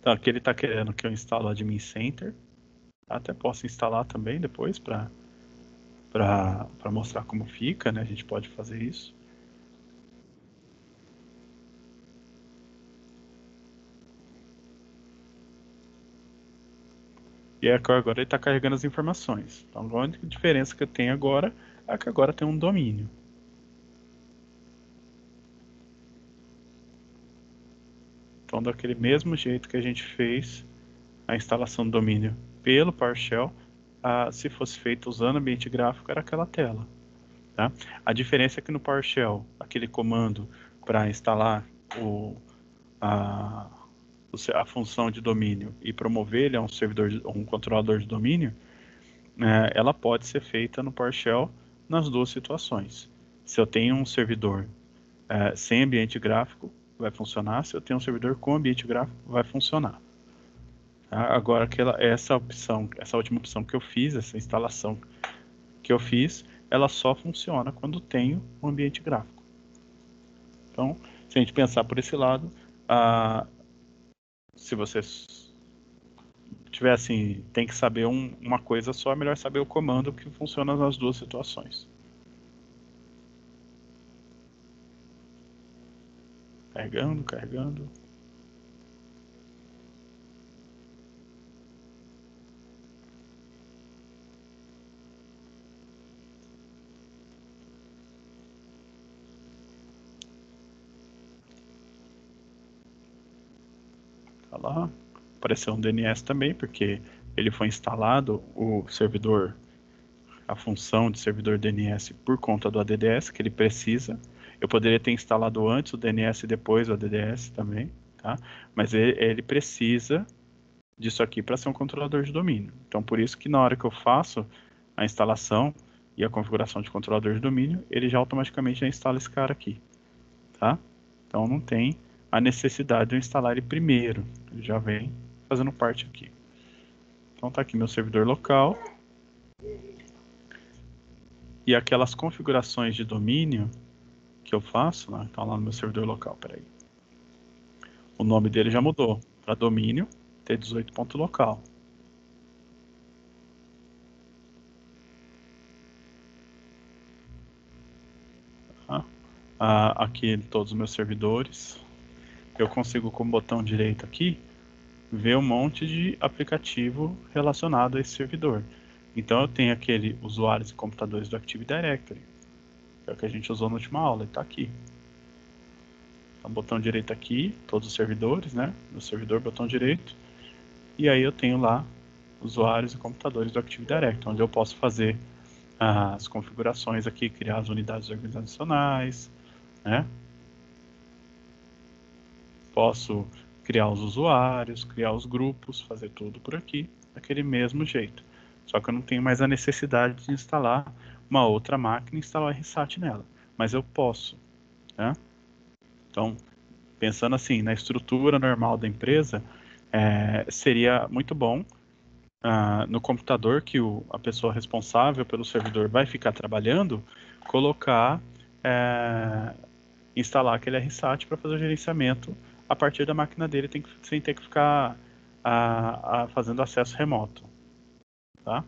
Então aqui ele está querendo que eu instale o Admin Center. Até posso instalar também depois para mostrar como fica, né? A gente pode fazer isso. E agora ele está carregando as informações. Então a única diferença que eu tenho agora é que agora tem um domínio. Então daquele mesmo jeito que a gente fez a instalação do domínio pelo PowerShell, se fosse feito usando ambiente gráfico, era aquela tela. Tá? A diferença é que no PowerShell, aquele comando para instalar a função de domínio e promover ele a um controlador de domínio, ela pode ser feita no PowerShell nas duas situações. Se eu tenho um servidor sem ambiente gráfico, vai funcionar. Se eu tenho um servidor com ambiente gráfico, vai funcionar. Tá? Agora, essa última opção que eu fiz, essa instalação que eu fiz, ela só funciona quando tenho um ambiente gráfico. Então, se a gente pensar por esse lado, se você tiver assim, tem que saber uma coisa só, é melhor saber o comando que funciona nas duas situações. Carregando, carregando. Tá lá. Apareceu um DNS também, porque ele foi instalado, o servidor, a função de servidor DNS por conta do ADDS, que ele precisa. Eu poderia ter instalado antes o DNS e depois o ADDS também, tá? Mas ele precisa disso aqui para ser um controlador de domínio. Então, por isso que na hora que eu faço a instalação e a configuração de controlador de domínio, ele já automaticamente já instala esse cara aqui, tá? Então, não tem a necessidade de eu instalar ele primeiro. Ele já vem fazendo parte aqui. Então, tá aqui meu servidor local. E aquelas configurações de domínio que eu faço, né? Tá lá no meu servidor local, peraí. O nome dele já mudou para domínio T18.local. Tá? Aqui todos os meus servidores. Eu consigo com o botão direito aqui ver um monte de aplicativo relacionado a esse servidor. Então eu tenho aquele usuários e computadores do Active Directory, que é o que a gente usou na última aula, ele está aqui. Então botão direito aqui, todos os servidores, né? No servidor, botão direito. E aí eu tenho lá usuários e computadores do Active Directory, onde eu posso fazer as configurações aqui, criar as unidades organizacionais, né? Posso criar os usuários, criar os grupos, fazer tudo por aqui, daquele mesmo jeito. Só que eu não tenho mais a necessidade de instalar uma outra máquina e instalar o RSAT nela. Mas eu posso, né? Então, pensando assim, na estrutura normal da empresa, seria muito bom no computador que a pessoa responsável pelo servidor vai ficar trabalhando, colocar, instalar aquele RSAT para fazer o gerenciamento a partir da máquina dele, sem ter que ficar fazendo acesso remoto, tá?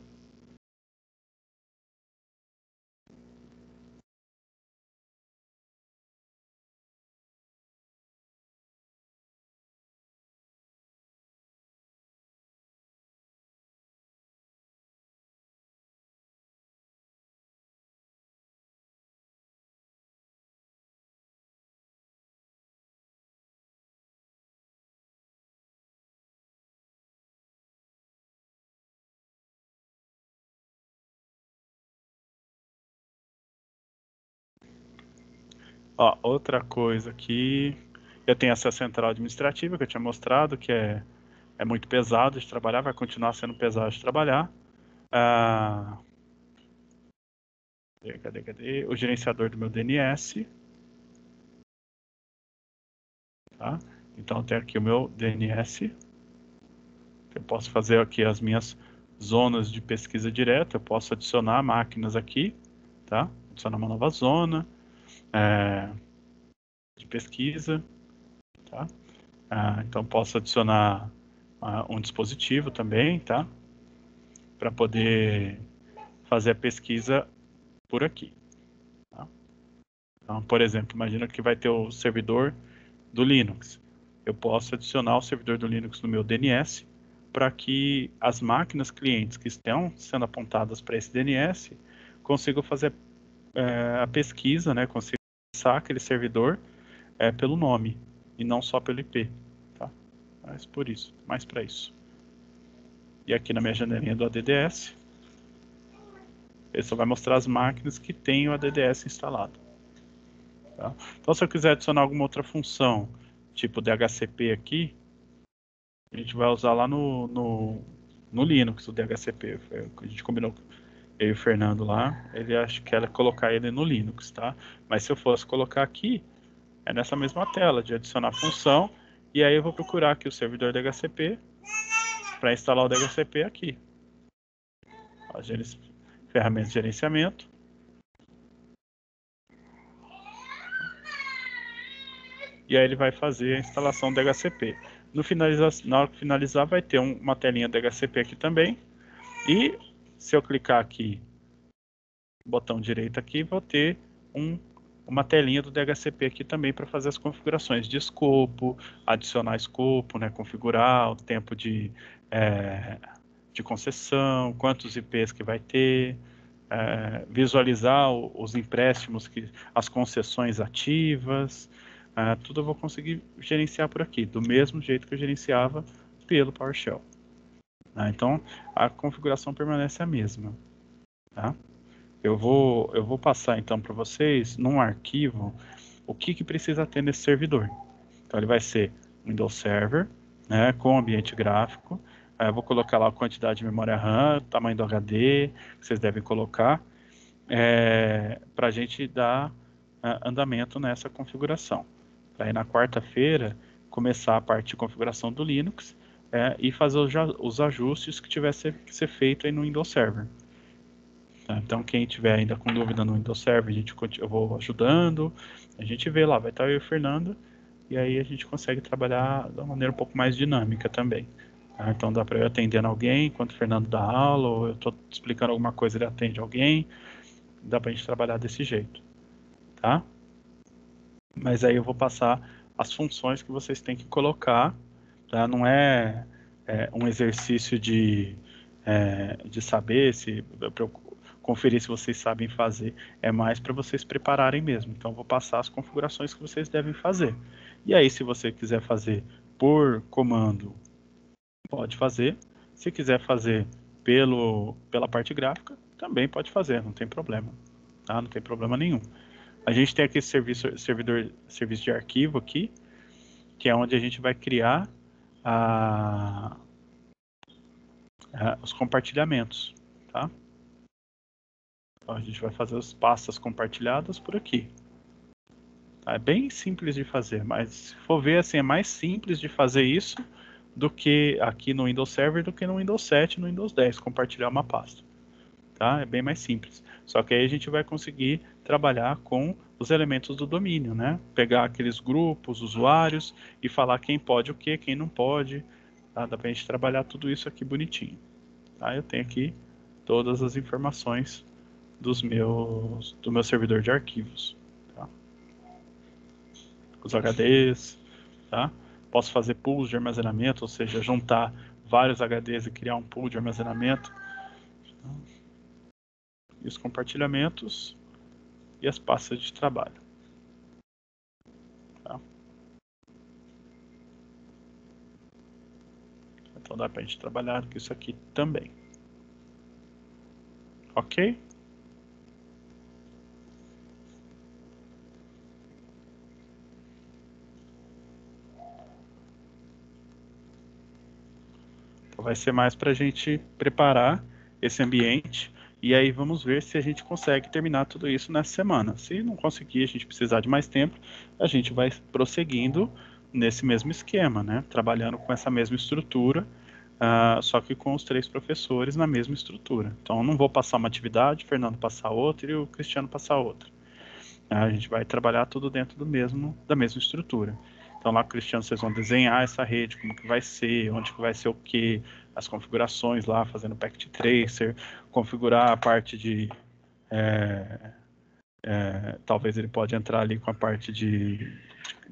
Ó, outra coisa aqui, eu tenho essa central administrativa que eu tinha mostrado, que é muito pesado de trabalhar, vai continuar sendo pesado de trabalhar. Cadê? O gerenciador do meu DNS. Tá? Então eu tenho aqui o meu DNS. Eu posso fazer aqui as minhas zonas de pesquisa direta. Eu posso adicionar máquinas aqui, tá? Adicionar uma nova zona de pesquisa, tá? Então posso adicionar um dispositivo também, tá? Para poder fazer a pesquisa por aqui. Tá? Então, por exemplo, imagina que vai ter o servidor do Linux. Eu posso adicionar o servidor do Linux no meu DNS para que as máquinas clientes que estão sendo apontadas para esse DNS consigam fazer a pesquisa, né? Consigam acessar aquele servidor pelo nome e não só pelo IP. Tá? Mas por isso, mais para isso. E aqui na minha janelinha do ADDS, ele só vai mostrar as máquinas que têm o ADDS instalado. Tá? Então, se eu quiser adicionar alguma outra função, tipo DHCP aqui, a gente vai usar lá no Linux o DHCP. A gente combinou, eu e o Fernando lá, ele acha que era colocar ele no Linux, tá? Mas se eu fosse colocar aqui, é nessa mesma tela de adicionar função, e aí eu vou procurar aqui o servidor DHCP para instalar o DHCP aqui. Ó, ferramentas de gerenciamento. E aí ele vai fazer a instalação do DHCP. Na hora que finalizar, vai ter uma telinha DHCP aqui também. E se eu clicar aqui, botão direito aqui, vou ter uma telinha do DHCP aqui também para fazer as configurações de escopo, adicionar escopo, né, configurar o tempo de concessão, quantos IPs que vai ter, visualizar os empréstimos, as concessões ativas, tudo eu vou conseguir gerenciar por aqui, do mesmo jeito que eu gerenciava pelo PowerShell. Então, a configuração permanece a mesma. Tá? Eu vou passar então para vocês, num arquivo, o que precisa ter nesse servidor. Então, ele vai ser Windows Server, né, com ambiente gráfico. Eu vou colocar lá a quantidade de memória RAM, tamanho do HD, que vocês devem colocar, para a gente dar andamento nessa configuração. Aí na quarta-feira começar a parte de configuração do Linux e fazer os ajustes que tivesse que ser feito aí no Windows Server. Tá? Então quem tiver ainda com dúvida no Windows Server, eu vou ajudando, a gente vê lá, vai estar eu e o Fernando, e aí a gente consegue trabalhar de uma maneira um pouco mais dinâmica também. Tá? Então dá para eu atendendo alguém, enquanto o Fernando dá aula, ou eu estou explicando alguma coisa, ele atende alguém, dá para a gente trabalhar desse jeito. Tá? Mas aí eu vou passar as funções que vocês têm que colocar, tá? Não é um exercício de saber, para eu conferir se vocês sabem fazer, é mais para vocês prepararem mesmo. Então eu vou passar as configurações que vocês devem fazer. E aí se você quiser fazer por comando, pode fazer. Se quiser fazer pela parte gráfica, também pode fazer, não tem problema. Tá? Não tem problema nenhum. A gente tem aqui esse serviço de arquivo aqui, que é onde a gente vai criar os compartilhamentos, tá? Então a gente vai fazer as pastas compartilhadas por aqui. Tá? É bem simples de fazer, mas se for ver assim, é mais simples de fazer isso do que aqui no Windows Server do que no Windows 7 e no Windows 10, compartilhar uma pasta. Tá? É bem mais simples. Só que aí a gente vai conseguir trabalhar com os elementos do domínio, né? Pegar aqueles grupos, usuários e falar quem pode o que, quem não pode. Tá? Dá pra gente trabalhar tudo isso aqui bonitinho. Tá? Eu tenho aqui todas as informações do meu servidor de arquivos. Tá? Os HDs, tá? Posso fazer pools de armazenamento, ou seja, juntar vários HDs e criar um pool de armazenamento. E os compartilhamentos e as pastas de trabalho. Tá? Então dá para a gente trabalhar com isso aqui também. Ok? Então vai ser mais para a gente preparar esse ambiente e aí vamos ver se a gente consegue terminar tudo isso nessa semana. Se não conseguir, a gente precisar de mais tempo, a gente vai prosseguindo nesse mesmo esquema, né? Trabalhando com essa mesma estrutura, só que com os 3 professores na mesma estrutura. Então eu não vou passar uma atividade, o Fernando passar outra e o Cristiano passar outra. A gente vai trabalhar tudo dentro da mesma estrutura. Então lá com o Cristiano vocês vão desenhar essa rede, como que vai ser, onde que vai ser o quê, as configurações lá, fazendo packet tracer, configurar a parte de... talvez ele pode entrar ali com a parte de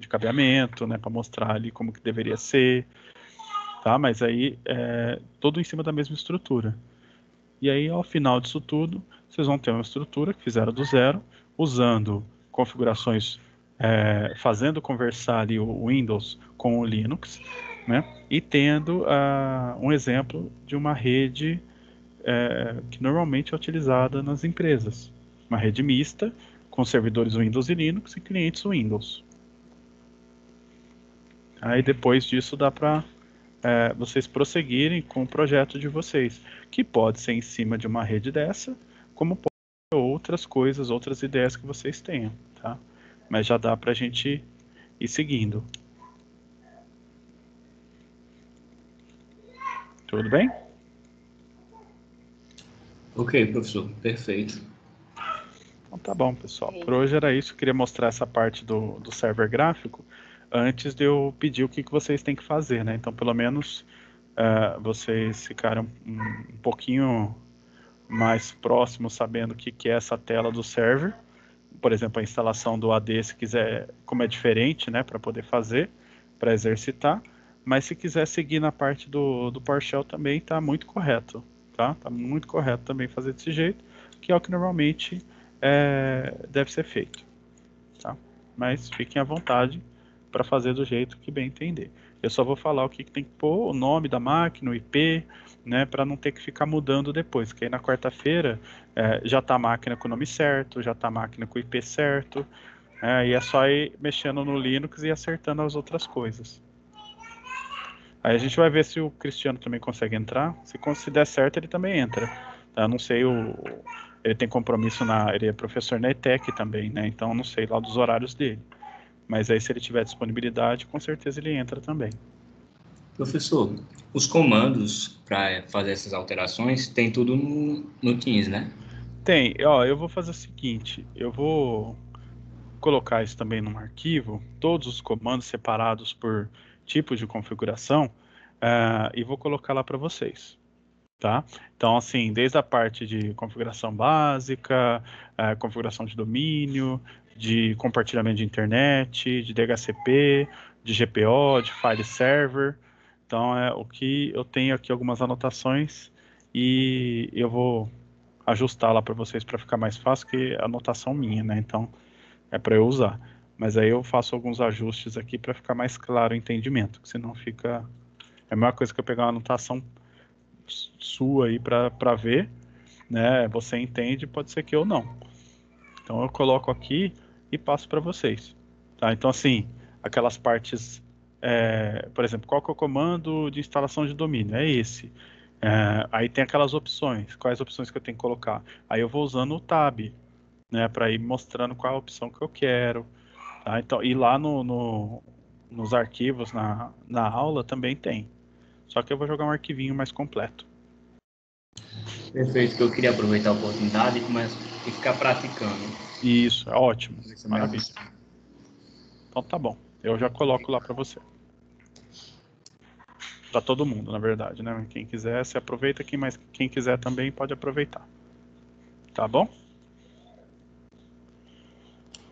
cabeamento, né, para mostrar ali como que deveria ser, tá? Mas aí tudo em cima da mesma estrutura. E aí, ao final disso tudo, vocês vão ter uma estrutura que fizeram do zero, usando configurações, fazendo conversar ali o Windows com o Linux, né? E tendo um exemplo de uma rede que normalmente é utilizada nas empresas. Uma rede mista, com servidores Windows e Linux e clientes Windows. Aí depois disso dá para vocês prosseguirem com o projeto de vocês, que pode ser em cima de uma rede dessa, como pode ser outras coisas, outras ideias que vocês tenham, tá? Mas já dá para a gente ir seguindo. Tudo bem? Ok, professor, perfeito. Então tá bom, pessoal. Por hoje era isso. Eu queria mostrar essa parte do server gráfico antes de eu pedir o que vocês têm que fazer, né? Então, pelo menos, vocês ficaram um pouquinho mais próximos sabendo o que é essa tela do server. Por exemplo, a instalação do AD, se quiser, como é diferente, né? Para poder fazer, para exercitar. Mas se quiser seguir na parte do PowerShell também, tá muito correto, tá? Tá muito correto também fazer desse jeito, que é o que normalmente deve ser feito, tá? Mas fiquem à vontade para fazer do jeito que bem entender. Eu só vou falar o que tem que pôr, o nome da máquina, o IP, né, para não ter que ficar mudando depois, que aí na quarta-feira já está a máquina com o nome certo, já está a máquina com o IP certo, e é só ir mexendo no Linux e acertando as outras coisas. Aí a gente vai ver se o Cristiano também consegue entrar. Se der certo, ele também entra. Tá? Não sei, ele tem compromisso ele é professor na ETEC também, né? Então não sei lá dos horários dele. Mas aí se ele tiver disponibilidade, com certeza ele entra também. Professor, os comandos para fazer essas alterações tem tudo no Teams, né? Tem, ó, eu vou fazer o seguinte, eu vou colocar isso também num arquivo, todos os comandos separados por tipo de configuração, e vou colocar lá para vocês. Tá? Então, assim, desde a parte de configuração básica, configuração de domínio, de compartilhamento de internet, de DHCP, de GPO, de file server. Então, o que eu tenho aqui algumas anotações e eu vou ajustar lá para vocês para ficar mais fácil, que é anotação minha, né? Então, é para eu usar. Mas aí eu faço alguns ajustes aqui para ficar mais claro o entendimento, que senão fica... É a mesma coisa que eu pegar uma anotação sua aí para ver, né? Você entende, pode ser que eu não. Então eu coloco aqui e passo para vocês, tá? Então assim, aquelas partes, por exemplo, qual que é o comando de instalação de domínio? É esse. Aí tem aquelas opções. Quais opções que eu tenho que colocar? Aí eu vou usando o tab, né? Para ir mostrando qual é a opção que eu quero. Tá? Então, e lá nos arquivos na aula também tem. Só que eu vou jogar um arquivinho mais completo. Perfeito, que eu queria aproveitar a oportunidade e ficar praticando. Isso, é ótimo. Isso Maravilha. Então tá bom. Eu já coloco lá para você. Para todo mundo, na verdade, né? Quem quiser, se aproveita. Quem quiser também pode aproveitar. Tá bom?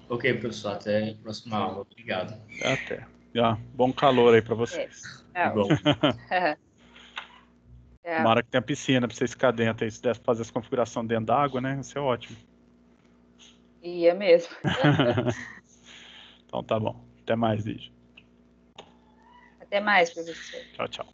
Ok, professor, até a próxima aula. Obrigado. Até. Bom calor aí para vocês. Igual. Tomara que tenha piscina para vocês ficarem dentro aí. Se desse fazer essa configuração dentro da água, né? Isso é ótimo. Ia mesmo. Então tá bom. Até mais, Lígia. Até mais, professor. Tchau, tchau.